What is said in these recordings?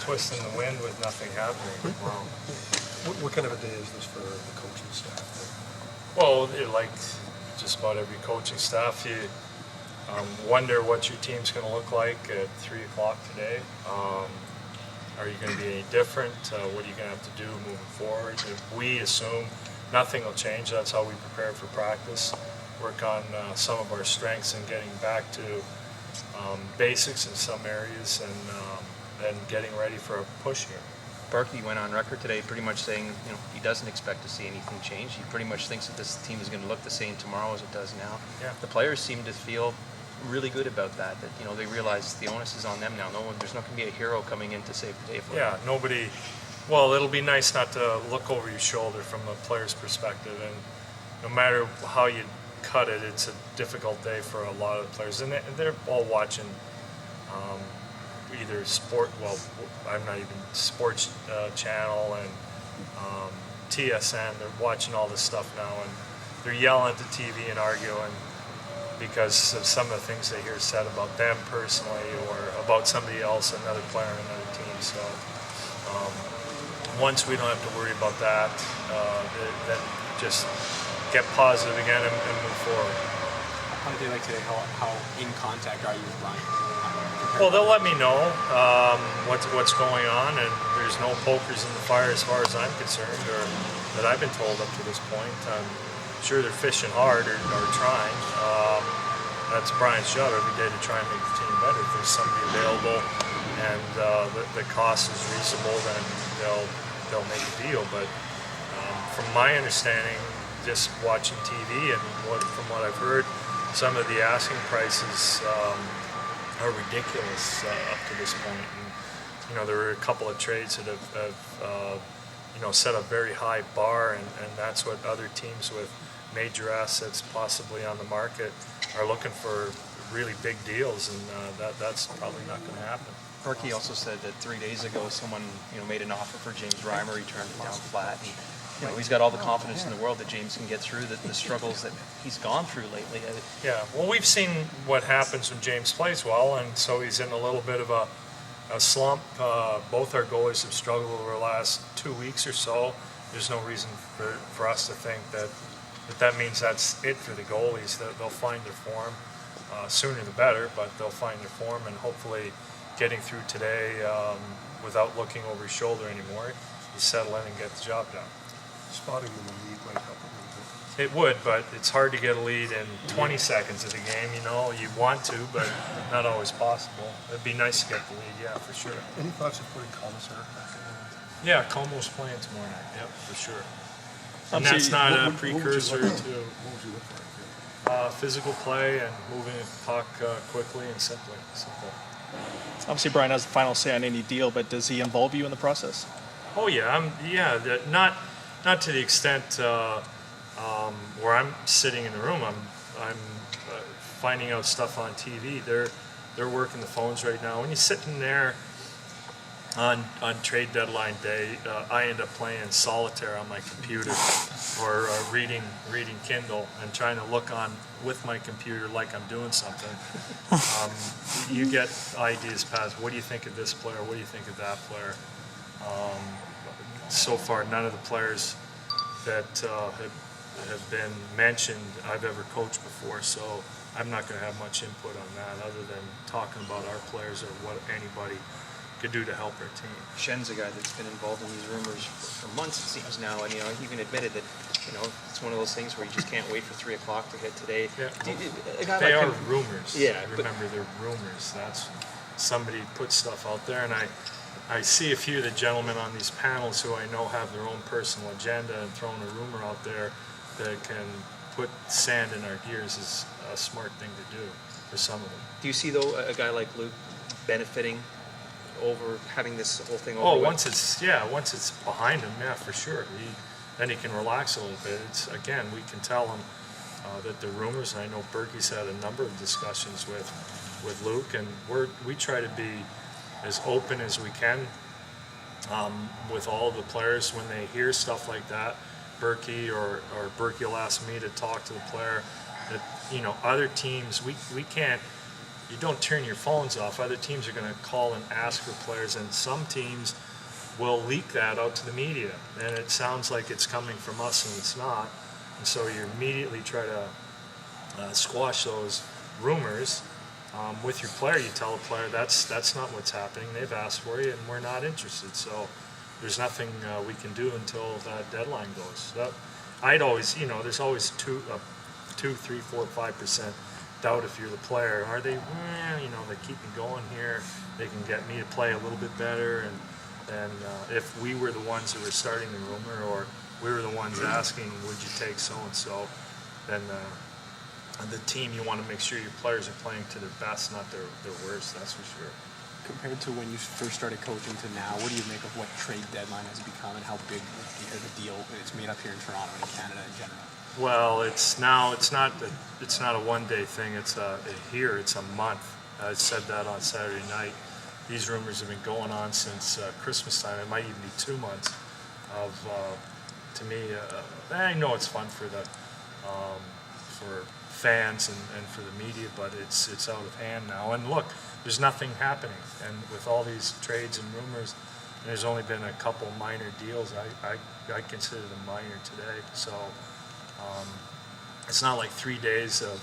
twist in the wind with nothing happening. Wow. What kind of a day is this for the coaching staff? Well, like just about every coaching staff, you wonder what your team's going to look like at 3 o'clock today. Are you going to be any different? What are you going to have to do moving forward? If we assume nothing will change, that's how we prepare for practice. Work on some of our strengths and getting back to basics in some areas, and then getting ready for a push here. Barkey went on record today pretty much saying, he doesn't expect to see anything change. He pretty much thinks that this team is going to look the same tomorrow as it does now. Yeah. The players seem to feel really good about that they realize the onus is on them now. There's not going to be a hero coming in to save the day for them. Yeah, nobody. Well, it'll be nice not to look over your shoulder from a player's perspective, and no matter how you cut it, it's a difficult day for a lot of the players, and they're all watching either sport. Well, I'm not even sports channel and TSN. They're watching all this stuff now, and they're yelling at the TV and arguing because of some of the things they hear said about them personally or about somebody else, another player on another team. So once we don't have to worry about that, then just get positive again and move forward. How did they like today? How in contact are you with Ryan? Well, they'll let me know what's going on, and there's no pokers in the fire as far as I'm concerned, or that I've been told up to this point. I'm sure they're fishing hard or trying. That's Brian's job every day to try and make the team better. If there's somebody available and the cost is reasonable, then they'll make a deal. But from my understanding, just watching TV and from what I've heard, some of the asking prices are ridiculous up to this point. And there were a couple of trades that have set a very high bar, and that's what other teams with major assets possibly on the market are looking for, really big deals, and that's probably not going to happen. Barkey also said that 3 days ago someone made an offer for James Reimer. He turned it down flat. And, he's got all the confidence in the world that James can get through the struggles that he's gone through lately. Yeah, well, we've seen what happens when James plays well, and so he's in a little bit of a slump. Both our goalies have struggled over the last 2 weeks or so. There's no reason for us to think that means that's it for the goalies. That they'll find their form. Sooner the better, but they'll find their form, and hopefully getting through today without looking over his shoulder anymore, you settle in and get the job done. Spotting them in the lead might help a little bit. It would, but it's hard to get a lead in 20 seconds of the game. You want to, but not always possible. It'd be nice to get the lead, yeah, for sure. Any thoughts of putting Commissar back in? Yeah, Como's playing tomorrow night, yep, for sure. And that's not a precursor to What would you look for? physical play and moving the puck quickly and simply. Simple. Obviously, Brian has the final say on any deal, but does he involve you in the process? Oh yeah, not to the extent where I'm sitting in the room. I'm finding out stuff on TV. They're working the phones right now. When you're sitting there on trade deadline day, I end up playing solitaire on my computer or reading Kindle and trying to look on with my computer like I'm doing something. You get ideas past, what do you think of this player? What do you think of that player? So far, none of the players that have been mentioned I've ever coached before, so I'm not going to have much input on that other than talking about our players or what anybody could do to help our team. Shen's a guy that's been involved in these rumors for months, it seems now, and he even admitted that it's one of those things where you just can't wait for 3 o'clock to hit today. Yeah. They are rumors. Yeah, remember, they're rumors. That's somebody puts stuff out there, and I see a few of the gentlemen on these panels who I know have their own personal agenda, and throwing a rumor out there that can put sand in our gears is a smart thing to do for some of them. Do you see, though, a guy like Luke benefiting over having this whole thing over? Oh, once it's behind him, yeah, for sure. Then he can relax a little bit. Again, we can tell him that the rumors, and I know Berkey's had a number of discussions with Luke, and we try to be as open as we can with all the players when they hear stuff like that. Berkey or Berkey will ask me to talk to the player. That other teams, we can't. you don't turn your phones off. Other teams are going to call and ask for players, and some teams will leak that out to the media, and it sounds like it's coming from us, and it's not. And so you immediately try to squash those rumors. With your player, you tell a player that's not what's happening. They've asked for you, and we're not interested. So there's nothing we can do until that deadline goes. I'd always, there's always 2, 3, 4, 5% doubt if you're the player. Are they? They keep me going here. They can get me to play a little bit better. And if we were the ones who were starting the rumor, or we were the ones asking, would you take so and so, then. The team, you want to make sure your players are playing to their best, not their worst, that's for sure. Compared to when you first started coaching to now, what do you make of what trade deadline has become and how big of a deal it's made up here in Toronto and in Canada in general? Well, it's not a one-day thing. It's a month. I said that on Saturday night. These rumors have been going on since Christmas time. It might even be 2 months of, to me, I know it's fun for for fans and for the media, but it's out of hand now. And look, there's nothing happening. And with all these trades and rumors, there's only been a couple minor deals. I consider them minor today. So it's not like 3 days of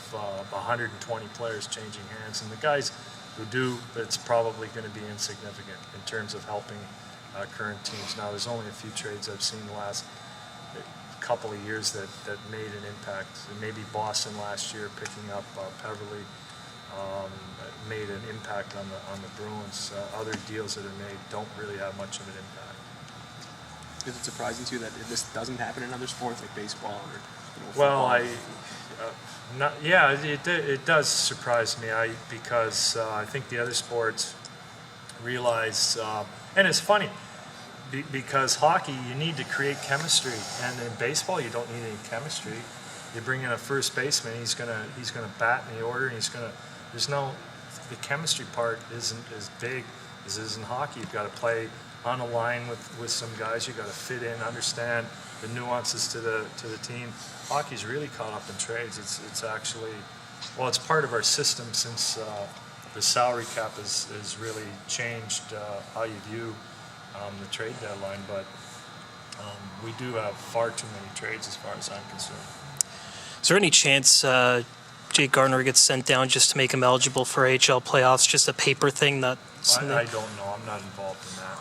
120 players changing hands. And the guys who do, it's probably going to be insignificant in terms of helping current teams. Now, there's only a few trades I've seen the last couple of years that made an impact. Maybe Boston last year picking up Peverly made an impact on the Bruins. Other deals that are made don't really have much of an impact. Is it surprising to you that this doesn't happen in other sports like baseball or well, football? it does surprise me. Because I think the other sports realize, and it's funny. Because hockey, you need to create chemistry, and in baseball, you don't need any chemistry. You bring in a first baseman; he's gonna bat in the order, and the chemistry part isn't as big as it is in hockey. You've got to play on a line with some guys. You've got to fit in, understand the nuances to the team. Hockey's really caught up in trades. It's actually, it's part of our system since the salary cap has really changed how you view the trade deadline, but we do have far too many trades as far as I'm concerned. Is there any chance Jake Gardiner gets sent down just to make him eligible for AHL playoffs? Just a paper thing? I don't know. I'm not involved in that.